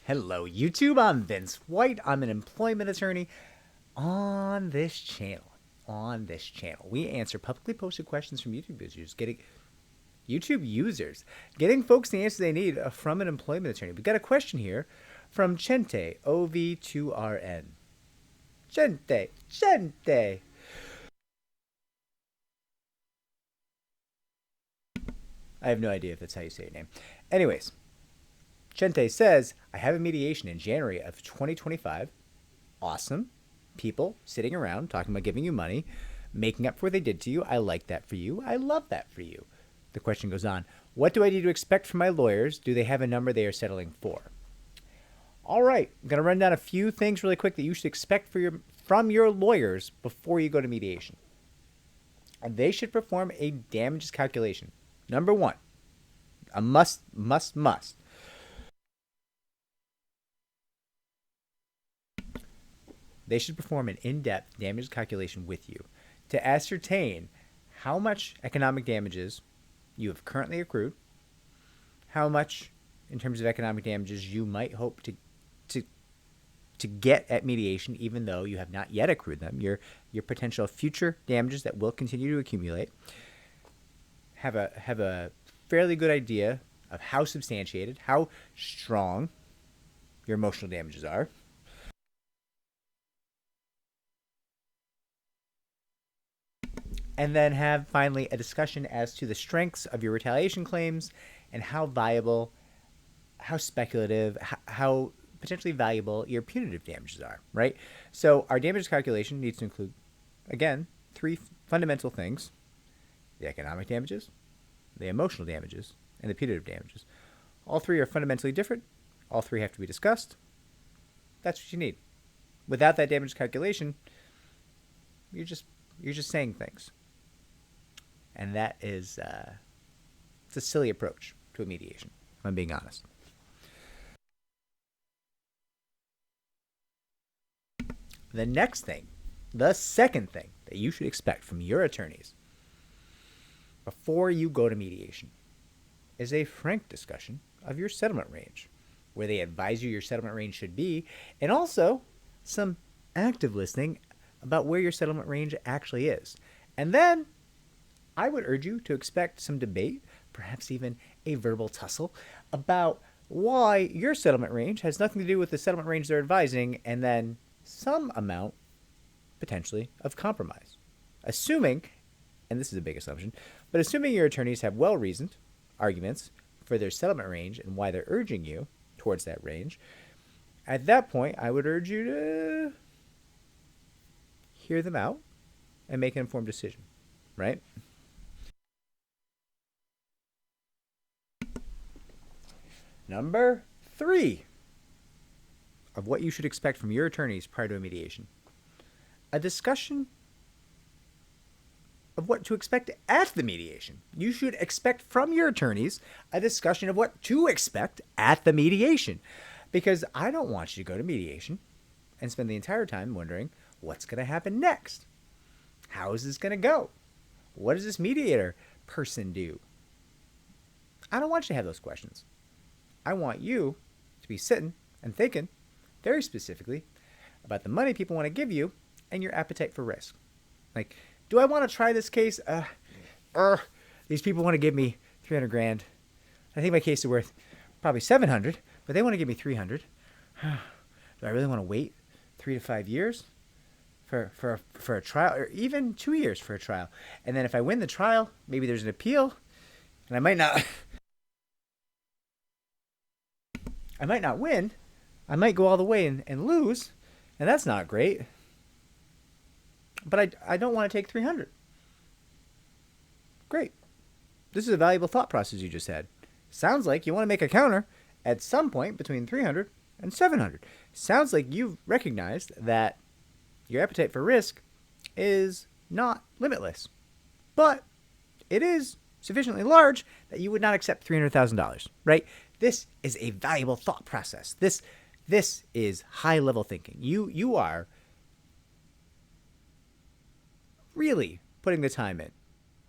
Hello, YouTube. I'm Vince White. I'm an employment attorney. On this channel, we answer publicly posted questions from YouTube users, getting folks the answers they need from an employment attorney. We got a question here from Chente, OV2RN. Chente. I have no idea if that's how you say your name. Anyways, Chente says, I have a mediation in January of 2025. Awesome. People sitting around talking about giving you money, making up for what they did to you. I like that for you. I love that for you. The question goes on. What do I need to expect from my lawyers? Do they have a number they are settling for? All right. I'm going to run down a few things really quick that you should expect from your lawyers before you go to mediation. And they should perform a damages calculation. Number one, a must. They should perform an in-depth damages calculation with you to ascertain how much economic damages you have currently accrued, how much in terms of economic damages you might hope to get at mediation, even though you have not yet accrued them, your potential future damages that will continue to accumulate. Have a fairly good idea of how substantiated, how strong your emotional damages are. And then have finally a discussion as to the strengths of your retaliation claims and how viable, how speculative, how potentially valuable your punitive damages are, right? So our damages calculation needs to include, again, three fundamental things: the economic damages, the emotional damages, and the punitive damages. All three are fundamentally different. All three have to be discussed. That's what you need. Without that damage calculation, you're just saying things. And that is it's a silly approach to a mediation, if I'm being honest. The second thing that you should expect from your attorneys before you go to mediation is a frank discussion of your settlement range, where they advise you your settlement range should be, and also some active listening about where your settlement range actually is. And then I would urge you to expect some debate, perhaps even a verbal tussle, about why your settlement range has nothing to do with the settlement range they're advising, and then some amount, potentially, of compromise. Assuming, and this is a big assumption, but assuming your attorneys have well-reasoned arguments for their settlement range and why they're urging you towards that range, at that point, I would urge you to hear them out and make an informed decision, right? Number 3 of what you should expect from your attorneys prior to a mediation: a discussion of what to expect at the mediation. You should expect from your attorneys a discussion of what to expect at the mediation, because I don't want you to go to mediation and spend the entire time wondering what's going to happen next. How is this going to go? What does this mediator person do? I don't want you to have those questions. I want you to be sitting and thinking very specifically about the money people want to give you and your appetite for risk. Like, do I want to try this case? These people want to give me $300,000. I think my case is worth probably $700,000, but they want to give me $300,000. Do I really want to wait 3 to 5 years for a trial, or even 2 years for a trial? And then if I win the trial, maybe there's an appeal, and I might not win. I might go all the way and lose, and that's not great. But I don't want to take $300,000. Great. This is a valuable thought process you just had. Sounds like you want to make a counter at some point between $300,000 and $700,000. Sounds like you've recognized that your appetite for risk is not limitless, but it is sufficiently large that you would not accept $300,000, right? This is a valuable thought process. This is high-level thinking. You are really putting the time in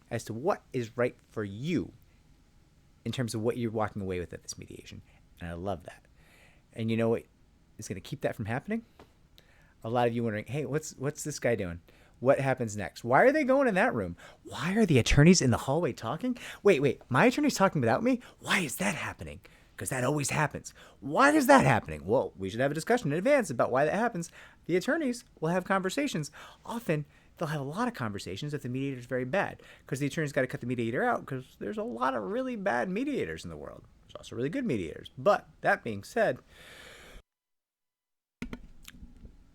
as to what is right for you in terms of what you're walking away with at this mediation. And I love that. And you know what is going to keep that from happening? A lot of you wondering, hey, what's this guy doing? What happens next? Why are they going in that room? Why are the attorneys in the hallway talking? Wait, my attorney's talking without me? Why is that happening? Because that always happens. Why is that happening? Well, we should have a discussion in advance about why that happens. The attorneys will have conversations. Often, they'll have a lot of conversations if the mediator is very bad, because the attorney's got to cut the mediator out, because there's a lot of really bad mediators in the world. There's also really good mediators. But that being said,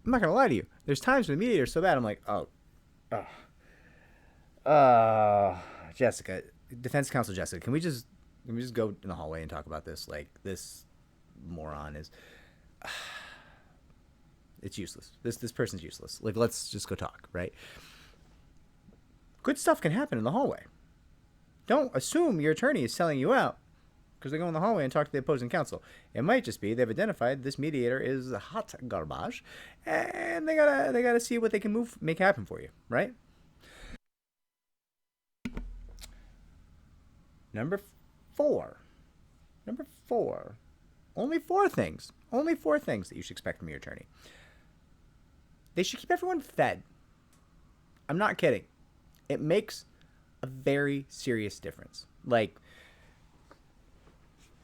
I'm not gonna lie to you. There's times when the mediator's so bad, I'm like, Jessica, defense counsel Jessica, can we just go in the hallway and talk about this? Like, this moron is, it's useless. This person's useless. Like, let's just go talk, right? Good stuff can happen in the hallway. Don't assume your attorney is selling you out because they go in the hallway and talk to the opposing counsel. It might just be they've identified this mediator is hot garbage, and they gotta see what they can make happen for you, right? Number four. Only four things that you should expect from your attorney. They should keep everyone fed. I'm not kidding. It makes a very serious difference. Like,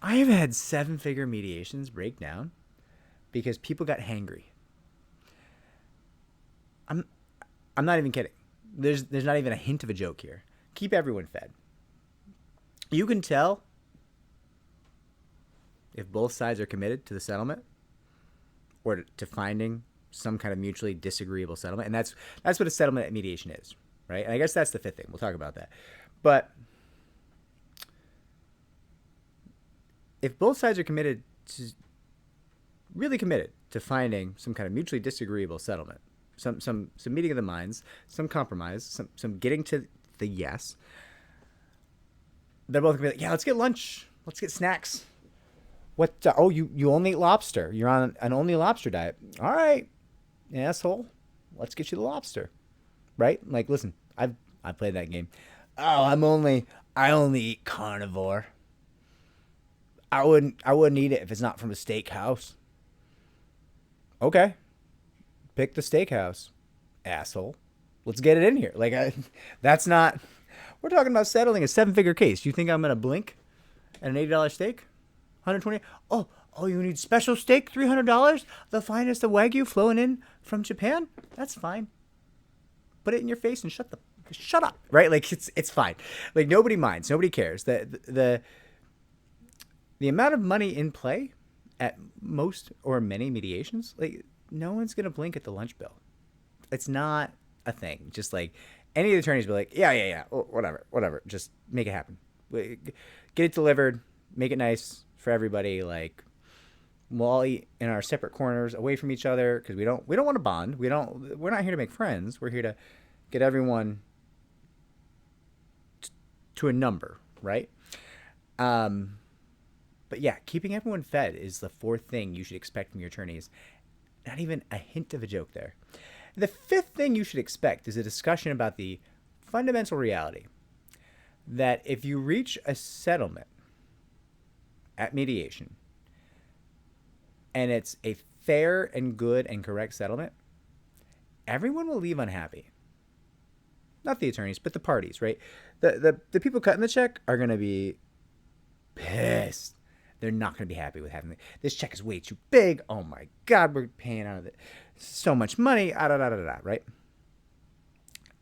I have had 7-figure mediations break down because people got hangry. I'm not even kidding. There's not even a hint of a joke here. Keep everyone fed. You can tell if both sides are committed to the settlement or to finding some kind of mutually disagreeable settlement, and that's what a settlement at mediation is, right? And I guess that's the fifth thing. We'll talk about that. But if both sides are really committed to finding some kind of mutually disagreeable settlement, some meeting of the minds, some compromise, some getting to the yes, they're both gonna be like, yeah, let's get lunch, let's get snacks. What? You only eat lobster. You're on an only lobster diet. All right, asshole, let's get you the lobster, right? Like, listen, I played that game. Oh, I only eat carnivore. I wouldn't eat it if it's not from a steakhouse. Okay, pick the steakhouse, asshole. Let's get it in here. Like, that's not. We're talking about settling a 7-figure case. You think I'm gonna blink at an $80 steak? 120. Oh, you need special steak? $300? The finest of Wagyu flowing in from Japan? That's fine. Put it in your face and shut up. Right? Like, it's fine. Like, nobody minds. Nobody cares. The amount of money in play at most or many mediations, like, no one's gonna blink at the lunch bill. It's not a thing. Just like any of the attorneys will be like, yeah, whatever. Just make it happen. Get it delivered. Make it nice for everybody. Like, we'll all eat in our separate corners away from each other because we don't want to bond. We're not here to make friends. We're here to get everyone to a number, right? But yeah, keeping everyone fed is the fourth thing you should expect from your attorneys. Not even a hint of a joke there. The fifth thing you should expect is a discussion about the fundamental reality that if you reach a settlement at mediation and it's a fair and good and correct settlement, everyone will leave unhappy. Not the attorneys, but the parties, right? The people cutting the check are going to be pissed. They're not going to be happy with having this check is way too big. Oh my God, we're paying out of it so much money. Right?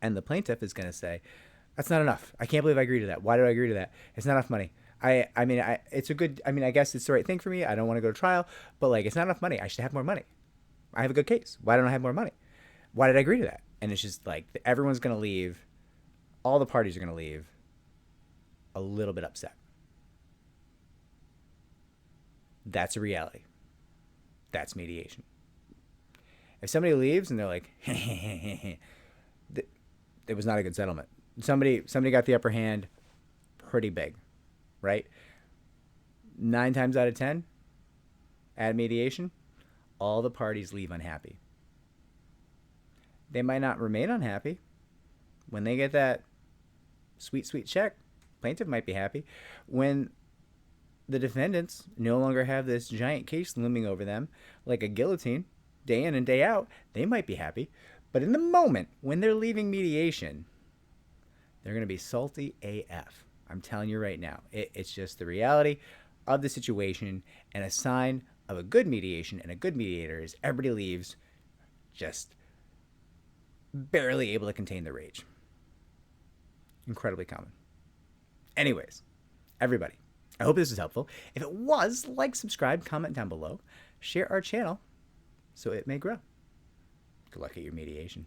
And the plaintiff is going to say, that's not enough. I can't believe I agreed to that. Why did I agree to that? It's not enough money. I guess it's the right thing for me. I don't want to go to trial, but like, it's not enough money. I should have more money. I have a good case. Why don't I have more money? Why did I agree to that? And it's just like, everyone's going to leave. All the parties are going to leave a little bit upset. That's a reality. That's mediation. If somebody leaves and they're like, it was not a good settlement. Somebody got the upper hand pretty big, right? 9 times out of 10 at mediation, all the parties leave unhappy. They might not remain unhappy. When they get that sweet check, plaintiff might be happy. When the defendants no longer have this giant case looming over them like a guillotine day in and day out, they might be happy. But in the moment when they're leaving mediation, they're going to be salty AF. I'm telling you right now. It's just the reality of the situation, and a sign of a good mediation and a good mediator is everybody leaves just barely able to contain the rage. Incredibly common. Anyways, everybody, I hope this was helpful. If it was, like, subscribe, comment down below, share our channel so it may grow. Good luck at your mediation.